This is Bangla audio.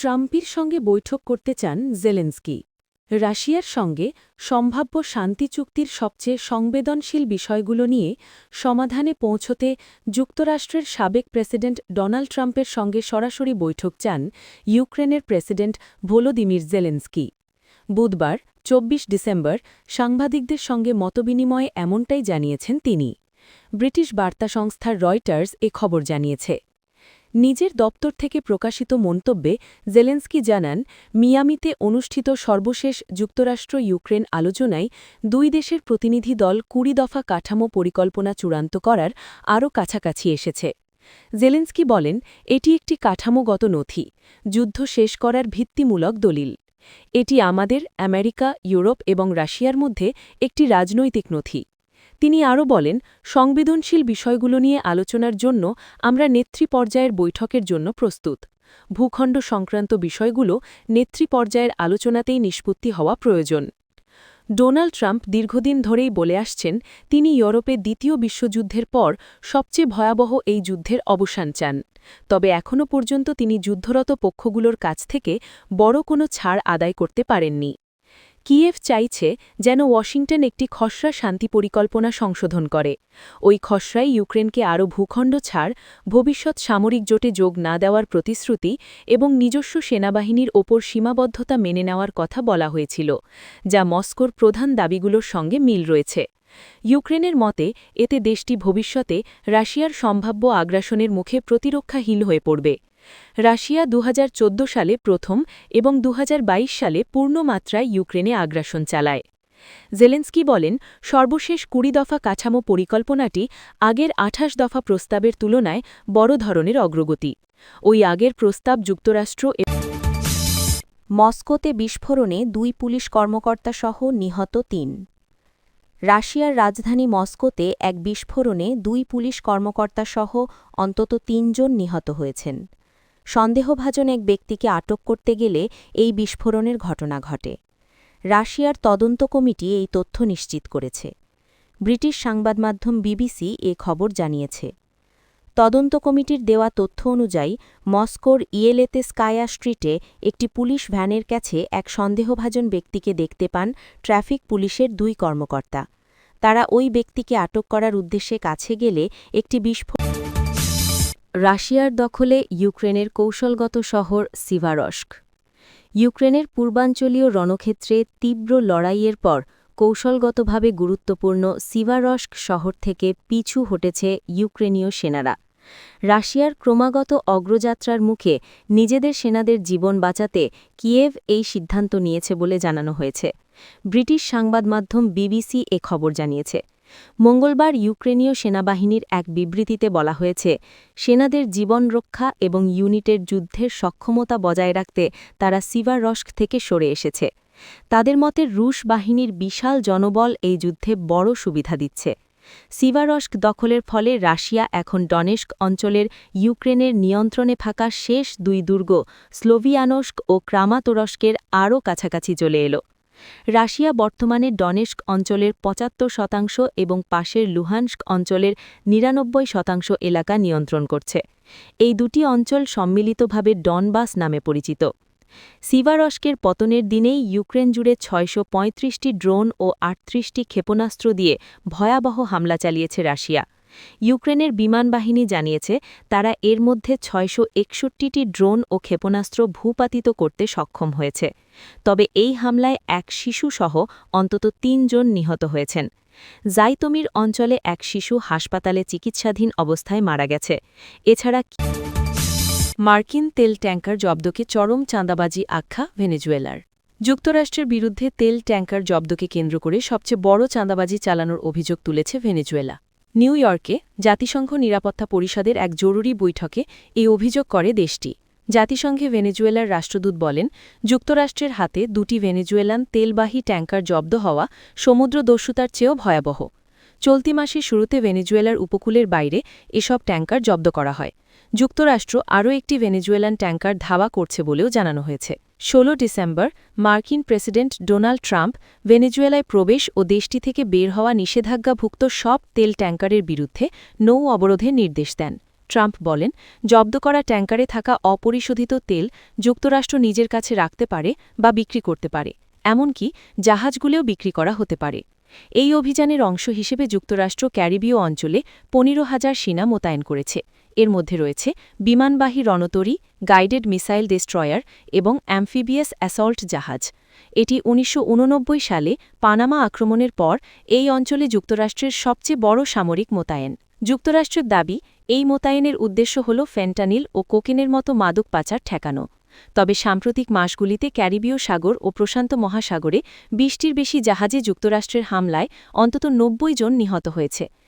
ট্রাম্পের সঙ্গে বৈঠক করতে চান জেলেনস্কি। রাশিয়ার সঙ্গে সম্ভাব্য শান্তি চুক্তির সবচেয়ে সংবেদনশীল বিষয়গুলো নিয়ে সমাধানে পৌঁছতে যুক্তরাষ্ট্রের সাবেক প্রেসিডেন্ট ডোনাল্ড ট্রাম্পের সঙ্গে সরাসরি বৈঠক চান ইউক্রেনের প্রেসিডেন্ট ভলোদিমির জেলেনস্কি। বুধবার ২৪ ডিসেম্বর সাংবাদিকদের সঙ্গে মতবিনিময়ে এমনটাই জানিয়েছেন তিনি। ব্রিটিশ বার্তা সংস্থা রয়টার্স এ খবর জানিয়েছে। নিজের দপ্তর থেকে প্রকাশিত মন্তব্যে জেলেনস্কি জানান, মিয়ামিতে অনুষ্ঠিত সর্বশেষ যুক্তরাষ্ট্র ইউক্রেন আলোচনায় দুই দেশের প্রতিনিধি দল ২০ দফা কাঠামো পরিকল্পনা চূড়ান্ত করার আরও কাছাকাছি এসেছে। জেলেনস্কি বলেন, এটি একটি কাঠামোগত নথি, যুদ্ধ শেষ করার ভিত্তিমূলক দলিল। এটি আমাদের, আমেরিকা, ইউরোপ এবং রাশিয়ার মধ্যে একটি রাজনৈতিক নথি। তিনি আরও বলেন, সংবেদনশীল বিষয়গুলো নিয়ে আলোচনার জন্য আমরা নেতৃ পর্যায়ের বৈঠকের জন্য প্রস্তুত। ভূখণ্ড সংক্রান্ত বিষয়গুলো নেতৃ পর্যায়ের আলোচনাতেই নিষ্পত্তি হওয়া প্রয়োজন। ডোনাল্ড ট্রাম্প দীর্ঘদিন ধরেই বলে আসছেন, তিনি ইউরোপে দ্বিতীয় বিশ্বযুদ্ধের পর সবচেয়ে ভয়াবহ এই যুদ্ধের অবসান চান। তবে এখনও পর্যন্ত তিনি যুদ্ধরত পক্ষগুলোর কাছ থেকে বড় কোনো ছাড় আদায় করতে পারেননি। কিয়েভ চাইছে যেন ওয়াশিংটন একটি খসড়া শান্তি পরিকল্পনা সংশোধন করে। ওই খসড়ায় ইউক্রেনকে আরও ভূখণ্ড ছাড়, ভবিষ্যৎ সামরিক জোটে যোগ না দেওয়ার প্রতিশ্রুতি এবং নিজস্ব সেনাবাহিনীর ওপর সীমাবদ্ধতা মেনে নেওয়ার কথা বলা হয়েছিল, যা মস্কোর প্রধান দাবিগুলোর সঙ্গে মিল রয়েছে। ইউক্রেনের মতে এতে দেশটি ভবিষ্যতে রাশিয়ার সম্ভাব্য আগ্রাসনের মুখে প্রতিরক্ষাহীন হয়ে পড়বে। রাশিয়া ২০১৪ সালে প্রথম এবং ২০২২ সালে পূর্ণমাত্রায় ইউক্রেনে আগ্রাসন চালায়। জেলেনস্কি বলেন, সর্বশেষ ২০ দফা কাঠামো পরিকল্পনাটি আগের ২৮ দফা প্রস্তাবের তুলনায় বড় ধরনের অগ্রগতি। ওই আগের প্রস্তাব যুক্তরাষ্ট্র মস্কোতে বিস্ফোরণে ২ পুলিশ কর্মকর্তাসহ নিহত ৩। রাশিয়ার রাজধানী মস্কোতে এক বিস্ফোরণে ২ পুলিশ কর্মকর্তাসহ অন্তত ৩ জন নিহত হয়েছেন। সন্দেহভাজন এক ব্যক্তিকে আটক করতে গেলে এই বিস্ফোরণের ঘটনা ঘটে। রাশিয়ার তদন্ত কমিটি এই তথ্য নিশ্চিত করেছে। ব্রিটিশ সংবাদমাধ্যম বিবিসি এ খবর জানিয়েছে। তদন্ত কমিটির দেওয়া তথ্য অনুযায়ী মস্কোর ইয়েলেতেস্কায়া স্ট্রিটে একটি পুলিশ ভ্যানের কাছে এক সন্দেহভাজন ব্যক্তিকে দেখতে পান ট্রাফিক পুলিশের ২ কর্মকর্তা। তারা ওই ব্যক্তিকে আটক করার উদ্দেশ্যে কাছে গেলে একটি বিস্ফোরণ। রাশিয়ার দখলে ইউক্রেনের কৌশলগত শহর সিভারস্ক। ইউক্রেনের পূর্বাঞ্চলীয় রণক্ষেত্রে তীব্র লড়াইয়ের পর কৌশলগতভাবে গুরুত্বপূর্ণ সিভারস্ক শহর থেকে পিছু হটেছে ইউক্রেনীয় সেনারা। রাশিয়ার ক্রমাগত অগ্রযাত্রার মুখে নিজেদের সেনাদের জীবন বাঁচাতে কিয়েভ এই সিদ্ধান্ত নিয়েছে বলে জানানো হয়েছে। ব্রিটিশ সংবাদমাধ্যম বিবিসি এ খবর জানিয়েছে। মঙ্গলবার ইউক্রেনীয় সেনাবাহিনীর এক বিবৃতিতে বলা হয়েছে, সেনাদের জীবন রক্ষা এবং ইউনিটের যুদ্ধের সক্ষমতা বজায় রাখতে তারা সিভারস্ক থেকে সরে এসেছে। তাদের মতে রুশ বাহিনীর বিশাল জনবল এই যুদ্ধে বড় সুবিধা দিচ্ছে। সিভারস্ক দখলের ফলে রাশিয়া এখন ডনেস্ক অঞ্চলের ইউক্রেনের নিয়ন্ত্রণে থাকা শেষ ২ দুর্গ স্লোভিয়ানস্ক ও ক্রামাতোরস্কের আরও কাছাকাছি চলে এল। রাশিয়া বর্তমানে ডনেস্ক অঞ্চলের ৭৫% এবং পাশের লুহানস্ক অঞ্চলের ৯৯% এলাকা নিয়ন্ত্রণ করছে। এই দুটি অঞ্চল সম্মিলিতভাবে ডনবাস নামে পরিচিত। সিভারস্কের পতনের দিনেই ইউক্রেন জুড়ে ৬৩৫টি ড্রোন ও ৩৮টি ক্ষেপণাস্ত্র দিয়ে ভয়াবহ হামলা চালিয়েছে রাশিয়া। ইউক্রেনের বিমানবাহিনী জানিয়েছে, তারা এর মধ্যে ৬৬১টি ড্রোন ও ক্ষেপণাস্ত্র ভূপাতিত করতে সক্ষম হয়েছে। তবে এই হামলায় এক শিশুসহ অন্তত ৩ জন নিহত হয়েছেন। জাইতমির অঞ্চলে এক শিশু হাসপাতালে চিকিৎসাধীন অবস্থায় মারা গেছে। এছাড়া মার্কিন তেল ট্যাঙ্কার জব্দকে চরম চাঁদাবাজি আখ্যা ভেনেজুয়েলার। যুক্তরাষ্ট্রের বিরুদ্ধে তেল ট্যাঙ্কার জব্দকে কেন্দ্র করে সবচেয়ে বড় চাঁদাবাজি চালানোর অভিযোগ তুলেছে ভেনেজুয়েলা। নিউ ইয়র্কে জাতিসংঘ নিরাপত্তা পরিষদের এক জরুরি বৈঠকে এই অভিযোগ করে দেশটি। জাতিসংঘে ভেনেজুয়েলার রাষ্ট্রদূত বলেন, যুক্তরাষ্ট্রের হাতে ২টি ভেনেজুয়েলান তেলবাহী ট্যাঙ্কার জব্দ হওয়া সমুদ্রদস্যুতার চেয়েও ভয়াবহ। চলতি মাসের শুরুতে ভেনেজুয়েলার উপকূলের বাইরে এসব ট্যাঙ্কার জব্দ করা হয়। যুক্তরাষ্ট্র আরও একটি ভেনেজুয়েলান ট্যাঙ্কার ধাওয়া করছে বলেও জানানো হয়েছে। ১৬ ডিসেম্বর মার্কিন প্রেসিডেন্ট ডোনাল্ড ট্রাম্প ভেনেজুয়েলায় প্রবেশ ও দেশটি থেকে বের হওয়া নিষেধাজ্ঞাভুক্ত সব তেল ট্যাঙ্কারের বিরুদ্ধে নৌ অবরোধের নির্দেশ দেন। ট্রাম্প বলেন, জব্দ করা ট্যাঙ্কারে থাকা অপরিশোধিত তেল যুক্তরাষ্ট্র নিজের কাছে রাখতে পারে বা বিক্রি করতে পারে, এমনকি জাহাজগুলোও বিক্রি করা হতে পারে। এই অভিযানের অংশ হিসেবে যুক্তরাষ্ট্র ক্যারিবীয় অঞ্চলে ১৫,০০০ সেনা মোতায়েন করেছে। এর মধ্যে রয়েছে বিমানবাহী রণতরী, গাইডেড মিসাইল ডেস্ট্রয়ার এবং অ্যাম্ফিবিয়াস অ্যাসল্ট জাহাজ। এটি ১৯৮৯ সালে পানামা আক্রমণের পর এই অঞ্চলে যুক্তরাষ্ট্রের সবচেয়ে বড় সামরিক মোতায়েন। যুক্তরাষ্ট্রের দাবি, এই মোতায়েনের উদ্দেশ্য হল ফেন্টানিল ও কোকেনের মতো মাদক পাচার ঠেকানো। তবে সাম্প্রতিক মাসগুলিতে ক্যারিবীয় সাগর ও প্রশান্ত মহাসাগরে ২০টির বেশি জাহাজে যুক্তরাষ্ট্রের হামলায় অন্তত ৯০ জন নিহত হয়েছে।